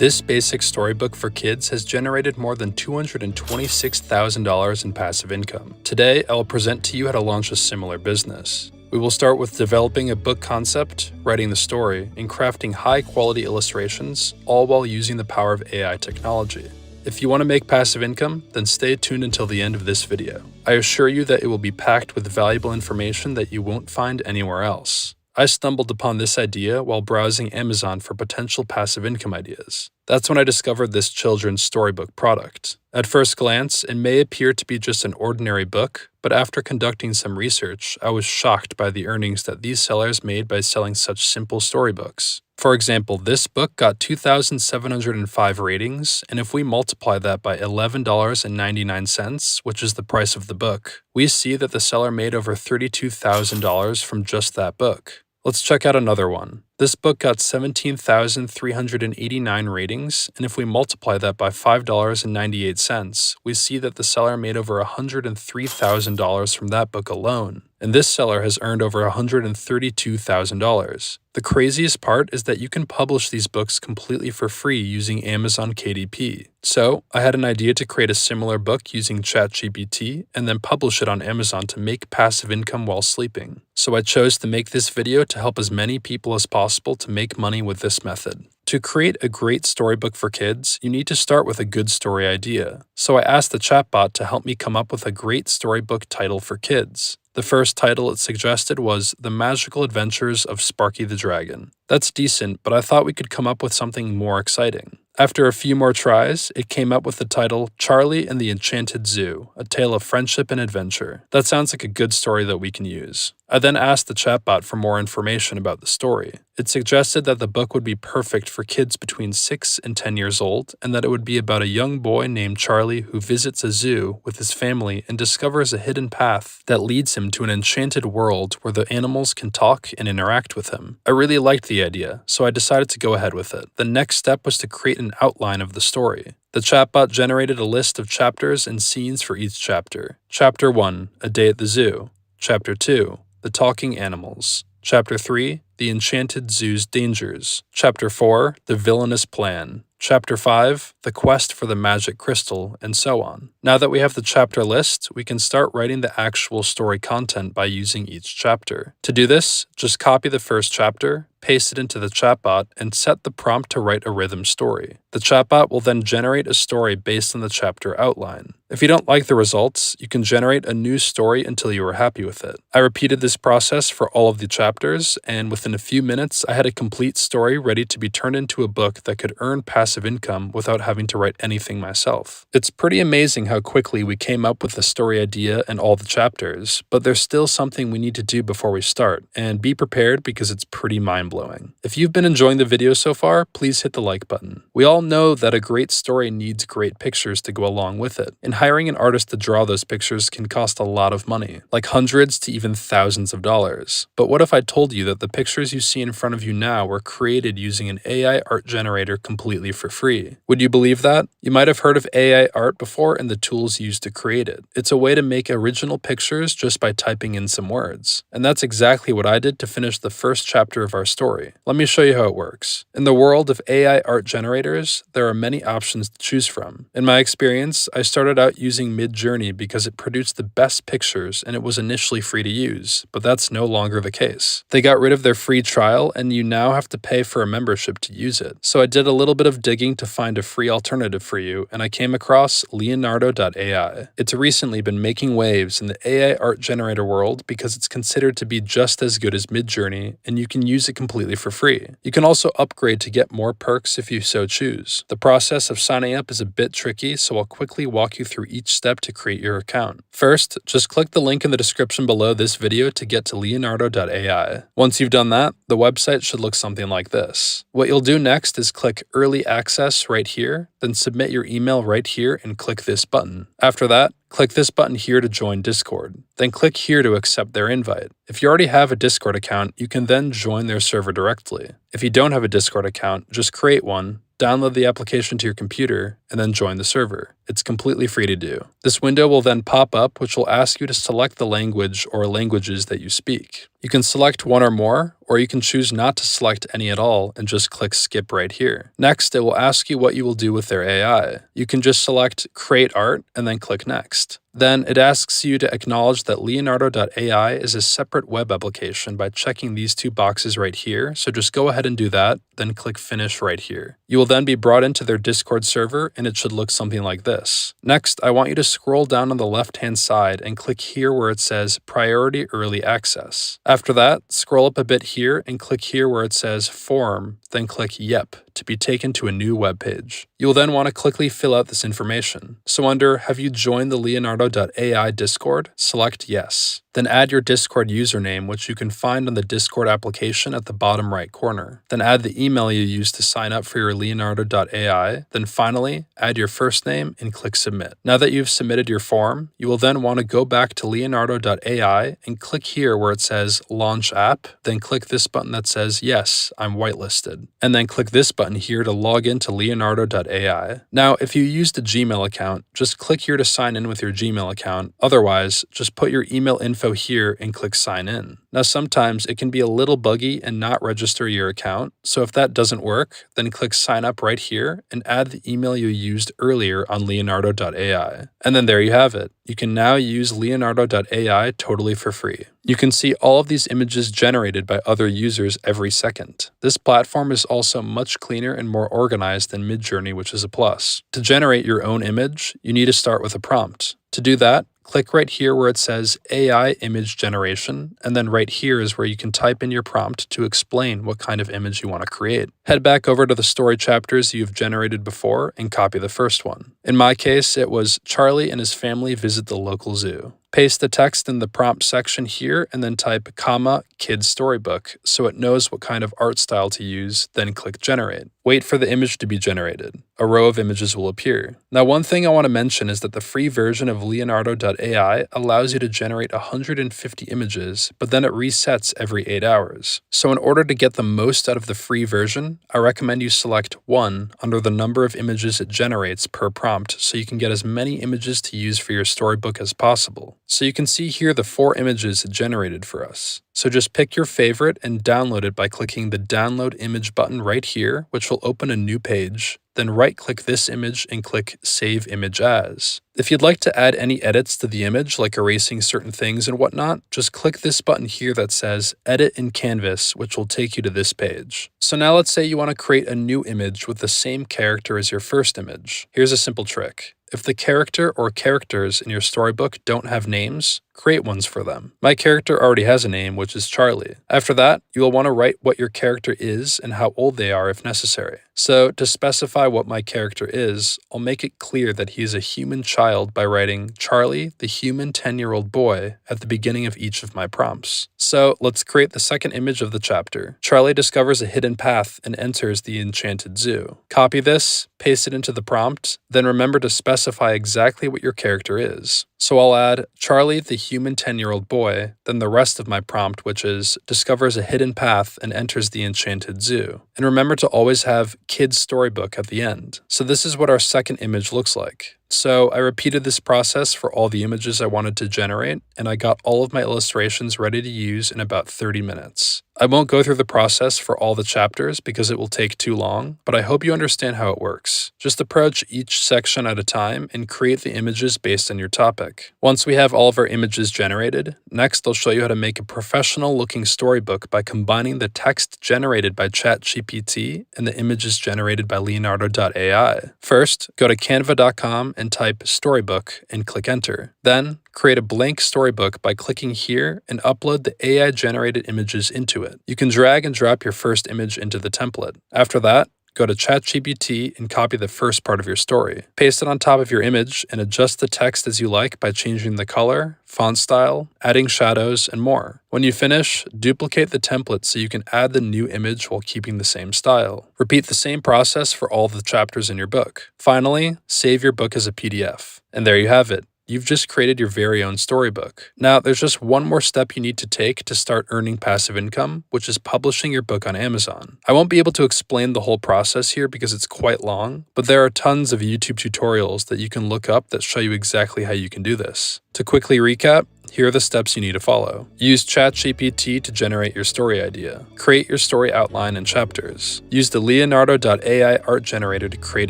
This basic storybook for kids has generated more than $226,000 in passive income. Today, I will present to you how to launch a similar business. We will start with developing a book concept, writing the story, and crafting high-quality illustrations, all while using the power of AI technology. If you want to make passive income, then stay tuned until the end of this video. I assure you that it will be packed with valuable information that you won't find anywhere else. I stumbled upon this idea while browsing Amazon for potential passive income ideas. That's when I discovered this children's storybook product. At first glance, it may appear to be just an ordinary book, but after conducting some research, I was shocked by the earnings that these sellers made by selling such simple storybooks. For example, this book got 2,705 ratings, and if we multiply that by $11.99, which is the price of the book, we see that the seller made over $32,000 from just that book. Let's check out another one. This book got 17,389 ratings, and if we multiply that by $5.98, we see that the seller made over $103,000 from that book alone, and this seller has earned over $132,000. The craziest part is that you can publish these books completely for free using Amazon KDP. So, I had an idea to create a similar book using ChatGPT and then publish it on Amazon to make passive income while sleeping. So I chose to make this video to help as many people as possible to make money with this method. To create a great storybook for kids, you need to start with a good story idea. So I asked the chatbot to help me come up with a great storybook title for kids. The first title it suggested was The Magical Adventures of Sparky the Dragon. That's decent, but I thought we could come up with something more exciting. After a few more tries, it came up with the title Charlie and the Enchanted Zoo, A Tale of Friendship and Adventure. That sounds like a good story that we can use. I then asked the chatbot for more information about the story. It suggested that the book would be perfect for kids between 6 and 10 years old, and that it would be about a young boy named Charlie who visits a zoo with his family and discovers a hidden path that leads him to an enchanted world where the animals can talk and interact with him. I really liked the idea, so I decided to go ahead with it. The next step was to create an outline of the story. The chatbot generated a list of chapters and scenes for each chapter. Chapter 1, A Day at the Zoo. Chapter 2, The Talking Animals. Chapter 3, The Enchanted Zoo's Dangers. Chapter 4, The Villainous Plan. Chapter 5, The Quest for the Magic Crystal, and so on. Now that we have the chapter list, we can start writing the actual story content by using each chapter. To do this, just copy the first chapter, paste it into the chatbot, and set the prompt to write a rhythm story. The chatbot will then generate a story based on the chapter outline. If you don't like the results, you can generate a new story until you are happy with it. I repeated this process for all of the chapters, and within a few minutes, I had a complete story ready to be turned into a book that could earn passive income without having to write anything myself. It's pretty amazing how quickly we came up with the story idea and all the chapters, but there's still something we need to do before we start, and be prepared because it's pretty mind-blowing. If you've been enjoying the video so far, please hit the like button. We all know that a great story needs great pictures to go along with it, and hiring an artist to draw those pictures can cost a lot of money, like hundreds to even thousands of dollars. But what if I told you that the pictures you see in front of you now were created using an AI art generator completely for free? Would you believe that? You might have heard of AI art before and the tools used to create it. It's a way to make original pictures just by typing in some words. And that's exactly what I did to finish the first chapter of our story. Let me show you how it works. In the world of AI art generators, there are many options to choose from. In my experience, I started out using MidJourney because it produced the best pictures and it was initially free to use, but that's no longer the case. They got rid of their free trial and you now have to pay for a membership to use it. So I did a little bit of digging to find a free alternative for you, and I came across Leonardo AI. It's recently been making waves in the AI art generator world because it's considered to be just as good as MidJourney, and you can use it completely for free. You can also upgrade to get more perks if you so choose. The process of signing up is a bit tricky, so I'll quickly walk you through each step to create your account. First, just click the link in the description below this video to get to Leonardo AI. Once you've done that, the website should look something like this. What you'll do next is click Early Access right here, then submit your email right here and click this button. After that, click this button here to join Discord. Then click here to accept their invite. If you already have a Discord account, you can then join their server directly. If you don't have a Discord account, just create one, download the application to your computer, and then join the server. It's completely free to do. This window will then pop up, which will ask you to select the language or languages that you speak. You can select one or more, or you can choose not to select any at all and just click skip right here. Next, it will ask you what you will do with their AI. You can just select create art and then click next. Then it asks you to acknowledge that Leonardo.ai is a separate web application by checking these two boxes right here, so just go ahead and do that, then click finish right here. You will then be brought into their Discord server and it should look something like this. Next, I want you to scroll down on the left-hand side and click here where it says Priority Early Access. After that, scroll up a bit here and click here where it says Form, then click Yep to be taken to a new web page. You will then want to quickly fill out this information. So under Have you joined the Leonardo.ai Discord? Select Yes. Then add your Discord username, which you can find on the Discord application at the bottom right corner. Then add the email you used to sign up for your Leonardo.ai. Then finally, add your first name and click Submit. Now that you've submitted your form, you will then want to go back to Leonardo.ai and click here where it says Launch App. Then click this button that says Yes, I'm whitelisted. And then click this button here to log into Leonardo.ai. Now, if you used a Gmail account, just click here to sign in with your Gmail account. Otherwise, just put your email info here and click sign in. Now sometimes it can be a little buggy and not register your account, so if that doesn't work, then click sign up right here and add the email you used earlier on Leonardo.ai. And then there you have it. You can now use Leonardo.ai totally for free. You can see all of these images generated by other users every second. This platform is also much cleaner and more organized than MidJourney, which is a plus. To generate your own image, you need to start with a prompt. To do that, click right here where it says AI image generation, and then right here is where you can type in your prompt to explain what kind of image you want to create. Head back over to the story chapters you've generated before and copy the first one. In my case, it was Charlie and his family visit the local zoo. Paste the text in the prompt section here and then type comma kids storybook so it knows what kind of art style to use, then click generate. Wait for the image to be generated. A row of images will appear. Now one thing I want to mention is that the free version of Leonardo.ai allows you to generate 150 images, but then it resets every 8 hours. So in order to get the most out of the free version, I recommend you select 1 under the number of images it generates per prompt so you can get as many images to use for your storybook as possible. So you can see here the 4 images it generated for us. So just pick your favorite and download it by clicking the download image button right here, which will open a new page. Then right-click this image and click Save Image As. If you'd like to add any edits to the image, like erasing certain things and whatnot, just click this button here that says Edit in Canvas, which will take you to this page. So now let's say you want to create a new image with the same character as your first image. Here's a simple trick. If the character or characters in your storybook don't have names, create ones for them. My character already has a name, which is Charlie. After that, you will want to write what your character is and how old they are if necessary. So to specify what my character is, I'll make it clear that he is a human child by writing Charlie, the human 10-year-old boy, at the beginning of each of my prompts. So let's create the second image of the chapter. Charlie discovers a hidden path and enters the enchanted zoo. Copy this, paste it into the prompt, then remember to specify exactly what your character is. So I'll add Charlie, the human 10-year-old boy, then the rest of my prompt, which is discovers a hidden path and enters the enchanted zoo. And remember to always have kids storybook at the end. So this is what our second image looks like. So I repeated this process for all the images I wanted to generate, and I got all of my illustrations ready to use in about 30 minutes. I won't go through the process for all the chapters because it will take too long, but I hope you understand how it works. Just approach each section at a time and create the images based on your topic. Once we have all of our images generated, next I'll show you how to make a professional-looking storybook by combining the text generated by ChatGPT and the images generated by Leonardo.ai. First, go to canva.com and type storybook and click enter. Then, create a blank storybook by clicking here and upload the AI-generated images into it. You can drag and drop your first image into the template. After that, go to ChatGPT and copy the first part of your story. Paste it on top of your image and adjust the text as you like by changing the color, font style, adding shadows, and more. When you finish, duplicate the template so you can add the new image while keeping the same style. Repeat the same process for all the chapters in your book. Finally, save your book as a PDF. And there you have it. You've just created your very own storybook. Now, there's just one more step you need to take to start earning passive income, which is publishing your book on Amazon. I won't be able to explain the whole process here because it's quite long, but there are tons of YouTube tutorials that you can look up that show you exactly how you can do this. To quickly recap, here are the steps you need to follow. Use ChatGPT to generate your story idea. Create your story outline and chapters. Use the Leonardo AI art generator to create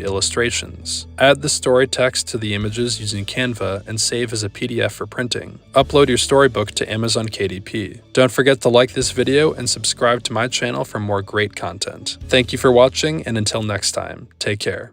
illustrations. Add the story text to the images using Canva and save as a PDF for printing. Upload your storybook to Amazon KDP. Don't forget to like this video and subscribe to my channel for more great content. Thank you for watching, and until next time, take care.